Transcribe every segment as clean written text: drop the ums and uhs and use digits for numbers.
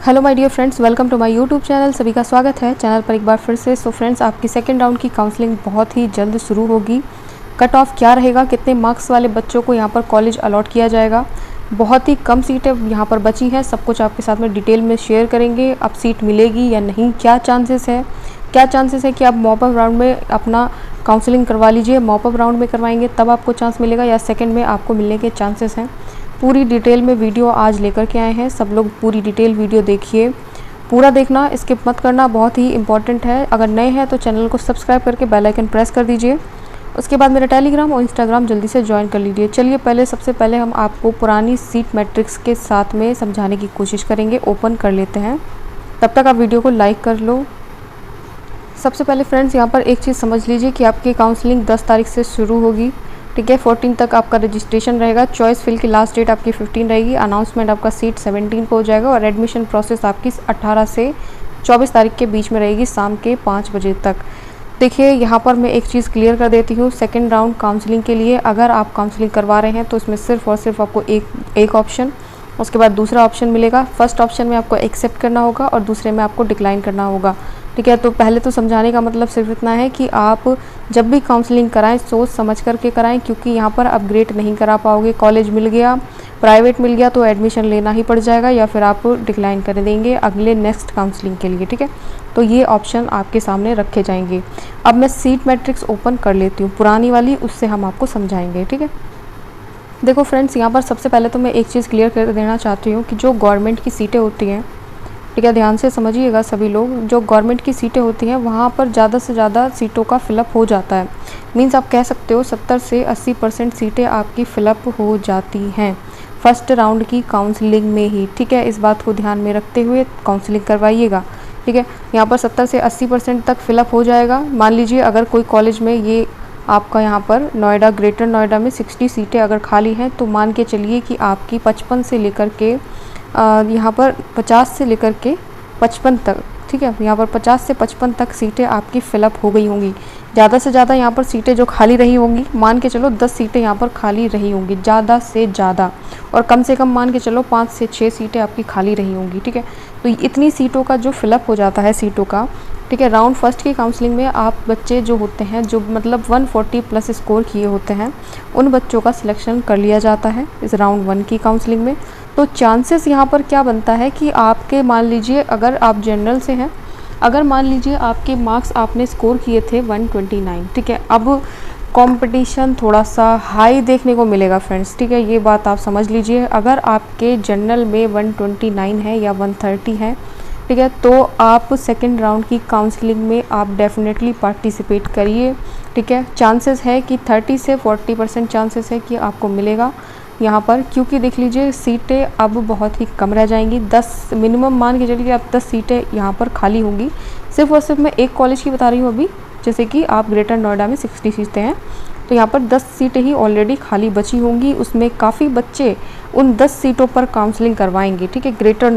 Hello my dear friends, welcome to my YouTube channel. सभी का स्वागत है चैनल पर एक बार फिर से। सो फ्रेंड्स, आपकी सेकंड राउंड की काउंसलिंग बहुत ही जल्द शुरू होगी। कट ऑफ क्या रहेगा, कितने मार्क्स वाले बच्चों को यहाँ पर कॉलेज अलॉट किया जाएगा, बहुत ही कम सीटें यहाँ पर बची हैं, सब कुछ आपके साथ में डिटेल में शेयर करेंगे। अब सीट मिलेगी या नहीं, क्या चांसेस है कि आप मॉपअप राउंड में अपना काउंसलिंग करवा लीजिए। मॉपअप राउंड में करवाएंगे तब आपको चांस मिलेगा या सेकेंड में आपको मिलने के चांसेस हैं। पूरी डिटेल में वीडियो आज लेकर के आए हैं। सब लोग पूरी डिटेल वीडियो देखिए, पूरा देखना, स्किप मत करना, बहुत ही इंपॉर्टेंट है। अगर नए हैं तो चैनल को सब्सक्राइब करके बेल आइकन प्रेस कर दीजिए। उसके बाद मेरा टेलीग्राम और इंस्टाग्राम जल्दी से ज्वाइन कर लीजिए। चलिए सबसे पहले हम आपको पुरानी सीट मैट्रिक्स के साथ में समझाने की कोशिश करेंगे। ओपन कर लेते हैं, तब तक आप वीडियो को लाइक कर लो। सबसे पहले फ्रेंड्स, यहाँ पर एक चीज़ समझ लीजिए कि आपकी काउंसलिंग 10 तारीख से शुरू होगी, ठीक है। 14 तक आपका रजिस्ट्रेशन रहेगा। चॉइस फिल की लास्ट डेट आपकी 15 रहेगी। अनाउंसमेंट आपका सीट 17 को हो जाएगा और एडमिशन प्रोसेस आपकी 18 से 24 तारीख के बीच में रहेगी, शाम के 5 बजे तक। देखिए, यहाँ पर मैं एक चीज़ क्लियर कर देती हूँ। सेकेंड राउंड काउंसलिंग के लिए अगर आप काउंसलिंग करवा रहे हैं तो उसमें सिर्फ और सिर्फ आपको एक ऑप्शन, उसके बाद दूसरा ऑप्शन मिलेगा। फर्स्ट ऑप्शन में आपको एक्सेप्ट करना होगा और दूसरे में आपको डिक्लाइन करना होगा, ठीक है। तो पहले तो समझाने का मतलब सिर्फ इतना है कि आप जब भी काउंसलिंग कराएं सोच समझ करके कराएं, क्योंकि यहाँ पर अपग्रेड नहीं करा पाओगे। कॉलेज मिल गया, प्राइवेट मिल गया तो एडमिशन लेना ही पड़ जाएगा या फिर आप डिक्लाइन कर देंगे अगले नेक्स्ट काउंसलिंग के लिए, ठीक है। तो ये ऑप्शन आपके सामने रखे जाएंगे। अब मैं सीट मैट्रिक्स ओपन कर लेती हूँ, पुरानी वाली, उससे हम आपको समझाएंगे, ठीक है। देखो फ्रेंड्स, यहाँ पर सबसे पहले तो मैं एक चीज़ क्लियर कर देना चाहती हूँ कि जो गवर्नमेंट की सीटें होती हैं, ठीक है, ध्यान से समझिएगा सभी लोग। जो गवर्नमेंट की सीटें होती हैं वहाँ पर ज़्यादा से ज़्यादा सीटों का फिलअप हो जाता है। मीन्स आप कह सकते हो 70 से 80% सीटें आपकी फ़िलअप हो जाती हैं फर्स्ट राउंड की काउंसलिंग में ही, ठीक है। इस बात को ध्यान में रखते हुए काउंसलिंग करवाइएगा, ठीक है। यहाँ पर 70 से 80% तक फिलअप हो जाएगा। मान लीजिए अगर कोई कॉलेज में ये आपका यहाँ पर नोएडा, ग्रेटर नोएडा में 60 सीटें अगर खाली हैं तो मान के चलिए कि आपकी 55 से लेकर के यहाँ पर 50 से लेकर के 55 तक, ठीक है, यहाँ पर 50 से 55 तक सीटें आपकी फ़िलअप हो गई होंगी। ज़्यादा से ज़्यादा यहाँ पर सीटें जो खाली रही होंगी, मान के चलो 10 सीटें यहाँ पर खाली रही होंगी ज़्यादा से ज़्यादा, और कम से कम मान के चलो 5 से 6 सीटें आपकी खाली रही होंगी, ठीक है। तो इतनी सीटों का जो फिलअप हो जाता है सीटों का, ठीक है। राउंड फर्स्ट की काउंसलिंग में आप बच्चे जो होते हैं, जो मतलब 140 प्लस स्कोर किए होते हैं, उन बच्चों का सिलेक्शन कर लिया जाता है इस राउंड 1 की काउंसलिंग में। तो चांसेस यहाँ पर क्या बनता है कि आपके, मान लीजिए अगर आप जनरल से हैं, अगर मान लीजिए आपके मार्क्स आपने स्कोर किए थे 129, ठीक है। अब कंपटीशन थोड़ा सा हाई देखने को मिलेगा फ्रेंड्स, ठीक है, ये बात आप समझ लीजिए। अगर आपके जनरल में 129 है या 130 है, ठीक है, तो आप सेकेंड राउंड की काउंसलिंग में आप डेफिनेटली पार्टिसिपेट करिए, ठीक है। चांसेस है कि 30 से 40% चांसेस है कि आपको मिलेगा यहाँ पर, क्योंकि देख लीजिए सीटें अब बहुत ही कम रह जाएंगी। 10 मिनिमम मान के चलिए आप 10 सीटें यहाँ पर खाली होंगी। सिर्फ और सिर्फ मैं एक कॉलेज की बता रही हूँ अभी, जैसे कि आप ग्रेटर नोएडा में 60 सीटें हैं तो यहाँ पर 10 सीटें ही ऑलरेडी खाली बची होंगी। उसमें काफ़ी बच्चे उन 10 सीटों पर काउंसलिंग करवाएंगे, ठीक है। ग्रेटर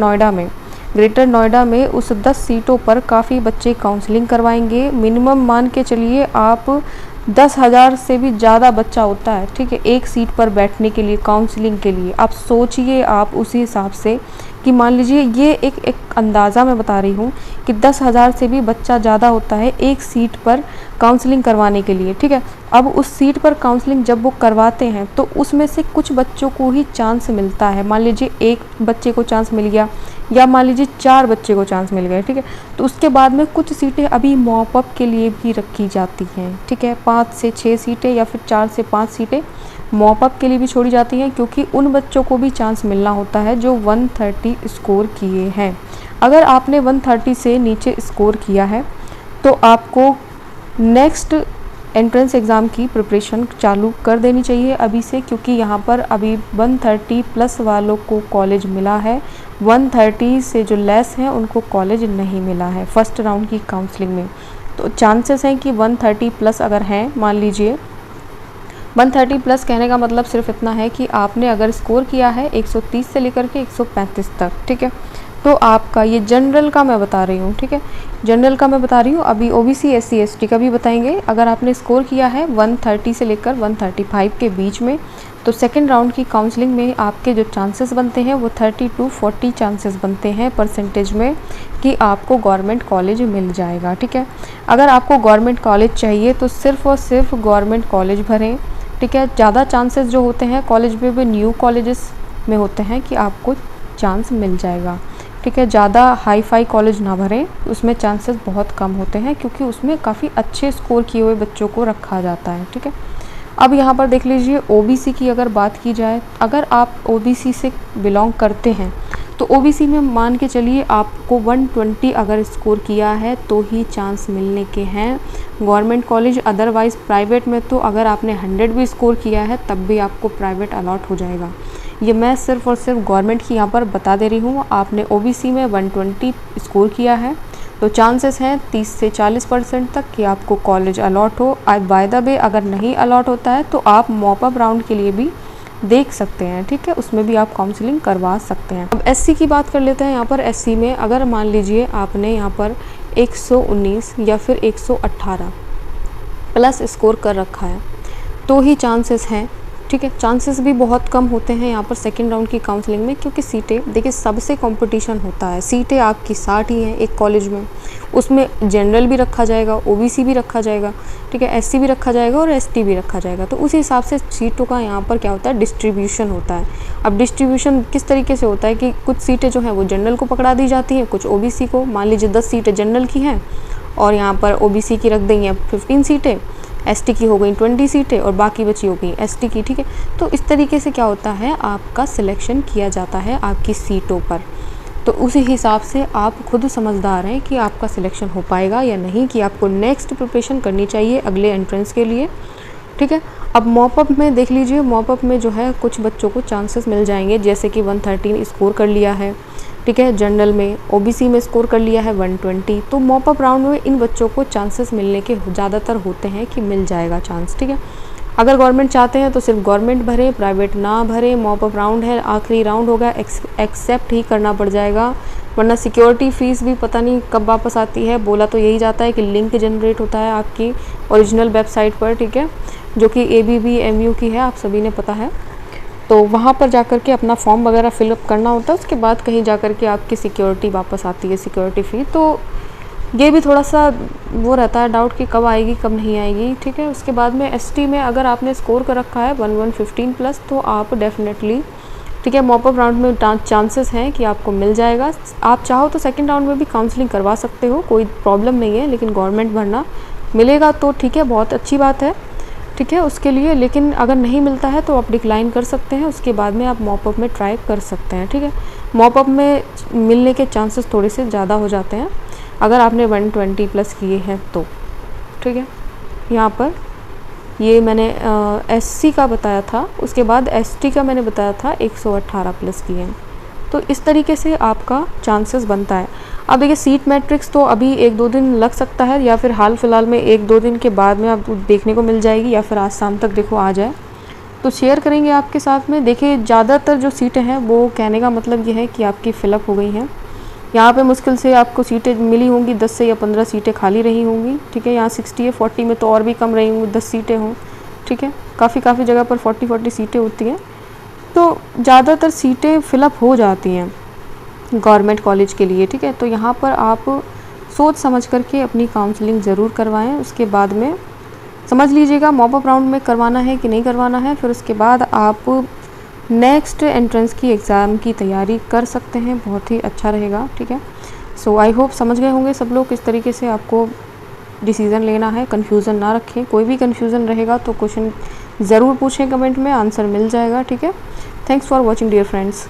नोएडा में उस 10 सीटों पर काफ़ी बच्चे काउंसलिंग करवाएंगे। मिनिमम मान के चलिए आप 10,000 से भी ज़्यादा बच्चा होता है, ठीक है, एक सीट पर बैठने के लिए, काउंसलिंग के लिए। आप सोचिए आप उसी हिसाब से कि मान लीजिए ये एक अंदाज़ा मैं बता रही हूँ कि 10,000 से भी बच्चा ज़्यादा होता है एक सीट पर काउंसलिंग करवाने के लिए, ठीक है। अब उस सीट पर काउंसलिंग जब वो करवाते हैं तो उसमें से कुछ बच्चों को ही चांस मिलता है। मान लीजिए एक बच्चे को चांस मिल गया या मान लीजिए 4 बच्चे को चांस मिल गए, ठीक है। तो उसके बाद में कुछ सीटें अभी मॉपअप के लिए भी रखी जाती हैं, ठीक है। 5 से 6 सीटें या फिर 4 से 5 सीटें मॉपअप के लिए भी छोड़ी जाती हैं, क्योंकि उन बच्चों को भी चांस मिलना होता है जो 130 स्कोर किए हैं। अगर आपने 130 से नीचे स्कोर किया है तो आपको नेक्स्ट एंट्रेंस एग्ज़ाम की प्रिपरेशन चालू कर देनी चाहिए अभी से, क्योंकि यहाँ पर अभी 130 प्लस वालों को कॉलेज मिला है, 130 से जो लेस हैं उनको कॉलेज नहीं मिला है फर्स्ट राउंड की काउंसलिंग में। तो चांसेस हैं कि 130 प्लस अगर हैं, मान लीजिए 130 प्लस कहने का मतलब सिर्फ इतना है कि आपने अगर स्कोर किया है 130 से लेकर के 135 तक, ठीक है, तो आपका ये जनरल का मैं बता रही हूँ, ठीक है, जनरल का मैं बता रही हूँ। अभी ओबीसी एससी एसटी का भी बताएंगे। अगर आपने स्कोर किया है 130 से लेकर 135 के बीच में, तो सेकेंड राउंड की काउंसलिंग में आपके जो चांसेस बनते हैं वो 30 to 40 चांसेस बनते हैं परसेंटेज में कि आपको गवर्नमेंट कॉलेज मिल जाएगा, ठीक है। अगर आपको गवर्नमेंट कॉलेज चाहिए तो सिर्फ़ और सिर्फ गवर्नमेंट कॉलेज भरें, ठीक है। ज़्यादा चांसेस जो होते हैं कॉलेज में भी न्यू कॉलेजेस में होते हैं कि आपको चांस मिल जाएगा, ठीक है। ज़्यादा हाई फाई कॉलेज ना भरें, उसमें चांसेस बहुत कम होते हैं क्योंकि उसमें काफ़ी अच्छे स्कोर किए हुए बच्चों को रखा जाता है, ठीक है। अब यहाँ पर देख लीजिए ओबीसी की अगर बात की जाए, अगर आप ओबीसी से बिलोंग करते हैं तो ओबीसी में मान के चलिए आपको 120 अगर स्कोर किया है तो ही चांस मिलने के हैं गवर्नमेंट कॉलेज। अदरवाइज़ प्राइवेट में तो अगर आपने 100 भी स्कोर किया है तब भी आपको प्राइवेट अलॉट हो जाएगा। ये मैं सिर्फ़ और सिर्फ गवर्नमेंट की यहाँ पर बता दे रही हूँ। आपने ओबीसी में 120 स्कोर किया है तो चांसेस हैं 30 से 40% तक कि आपको कॉलेज अलॉट हो। बाय द वे अगर नहीं अलॉट होता है तो आप मॉप अप राउंड के लिए भी देख सकते हैं, ठीक है। उसमें भी आप काउंसलिंग करवा सकते हैं। अब एससी की बात कर लेते हैं। यहाँ पर एससी में अगर मान लीजिए आपने यहाँ पर 119 या फिर 118 प्लस स्कोर कर रखा है तो ही चांसेस हैं, ठीक है। चांसेस भी बहुत कम होते हैं यहाँ पर सेकंड राउंड की काउंसलिंग में क्योंकि सीटें देखिए सबसे कंपटीशन होता है। सीटें आपकी 60 ही हैं एक कॉलेज में, उसमें जनरल भी रखा जाएगा, ओबीसी भी रखा जाएगा, ठीक है, एससी भी रखा जाएगा और एसटी भी रखा जाएगा। तो उस हिसाब से सीटों का यहाँ पर क्या होता है, डिस्ट्रीब्यूशन होता है। अब डिस्ट्रीब्यूशन किस तरीके से होता है कि कुछ सीटें जो हैं वो जनरल को पकड़ा दी जाती हैं, कुछ ओबीसी को। मान लीजिए 10 सीटें जनरल की हैं और यहाँ पर ओबीसी की रख देंगे 15 सीटें, एसटी की हो गई 20 सीटें और बाकी बची हो गई एसटी की, ठीक है। तो इस तरीके से क्या होता है, आपका सिलेक्शन किया जाता है आपकी सीटों पर। तो उसी हिसाब से आप खुद समझदार हैं कि आपका सिलेक्शन हो पाएगा या नहीं, कि आपको नेक्स्ट प्रिपरेशन करनी चाहिए अगले एंट्रेंस के लिए, ठीक है। अब मॉपअप में देख लीजिए, मॉपअप में जो है कुछ बच्चों को चांसेस मिल जाएंगे, जैसे कि 113 स्कोर कर लिया है, ठीक है, जनरल में। ओबीसी में स्कोर कर लिया है 120। तो मॉपअप राउंड में इन बच्चों को चांसेस मिलने के ज़्यादातर होते हैं कि मिल जाएगा चांस, ठीक है। अगर गवर्नमेंट चाहते हैं तो सिर्फ गवर्नमेंट भरें, प्राइवेट ना भरें। मॉपअप राउंड है, आखिरी राउंड होगा, एक्सेप्ट ही करना पड़ जाएगा, वरना सिक्योरिटी फ़ीस भी पता नहीं कब वापस आती है। बोला तो यही जाता है कि लिंक जनरेट होता है आपकी ओरिजिनल वेबसाइट पर, ठीक है, जो कि ABBMU की है, आप सभी ने पता है। तो वहाँ पर जाकर के अपना फॉर्म वगैरह फिलअप करना होता है, उसके बाद कहीं जाकर के आपकी सिक्योरिटी वापस आती है, सिक्योरिटी फ़ी। तो ये भी थोड़ा सा वो रहता है डाउट कि कब आएगी कब नहीं आएगी, ठीक है। उसके बाद में एसटी में अगर आपने स्कोर कर रखा है 1115 प्लस तो आप डेफिनेटली, ठीक है, मॉपअप राउंड में चांसेस हैं कि आपको मिल जाएगा। आप चाहो तो सेकेंड राउंड में भी काउंसलिंग करवा सकते हो, कोई प्रॉब्लम नहीं है, लेकिन गवर्नमेंट भरना मिलेगा तो ठीक है, बहुत अच्छी बात है, ठीक है, उसके लिए। लेकिन अगर नहीं मिलता है तो आप डिक्लाइन कर सकते हैं, उसके बाद में आप मॉपअप में ट्राई कर सकते हैं, ठीक है। मॉपअप में मिलने के चांसेस थोड़े से ज़्यादा हो जाते हैं अगर आपने 120 प्लस किए हैं तो, ठीक है। यहाँ पर ये मैंने एससी का बताया था, उसके बाद एसटी का मैंने बताया था 118 प्लस किए हैं। तो इस तरीके से आपका चांसेस बनता है। अब देखिए सीट मैट्रिक्स तो अभी 1-2 दिन लग सकता है, या फिर हाल फिलहाल में 1-2 दिन के बाद में आपको देखने को मिल जाएगी, या फिर आज शाम तक देखो आ जाए तो शेयर करेंगे आपके साथ में। देखिए ज़्यादातर जो सीटें हैं वो कहने का मतलब ये है कि आपकी फ़िलअप हो गई हैं। यहाँ पे मुश्किल से आपको सीटें मिली होंगी, 10 से या 15 सीटें खाली रही होंगी, ठीक है। यहाँ 60 या 40 में तो और भी कम रही होंगी, 10 सीटें हों, ठीक है। काफ़ी जगह पर 40-40 सीटें होती हैं, तो ज़्यादातर सीटें फ़िलअप हो जाती हैं गवर्नमेंट कॉलेज के लिए, ठीक है। तो यहाँ पर आप सोच समझ करके अपनी काउंसलिंग ज़रूर करवाएं। उसके बाद में समझ लीजिएगा मॉपअप राउंड में करवाना है कि नहीं करवाना है, फिर उसके बाद आप नेक्स्ट एंट्रेंस की एग्ज़ाम की तैयारी कर सकते हैं, बहुत ही अच्छा रहेगा, ठीक है। सो आई होप समझ गए होंगे सब लोग किस तरीके से आपको डिसीज़न लेना है। कन्फ्यूज़न ना रखें, कोई भी कन्फ्यूज़न रहेगा तो क्वेश्चन ज़रूर पूछें कमेंट में, आंसर मिल जाएगा, ठीक है। Thanks for watching dear friends.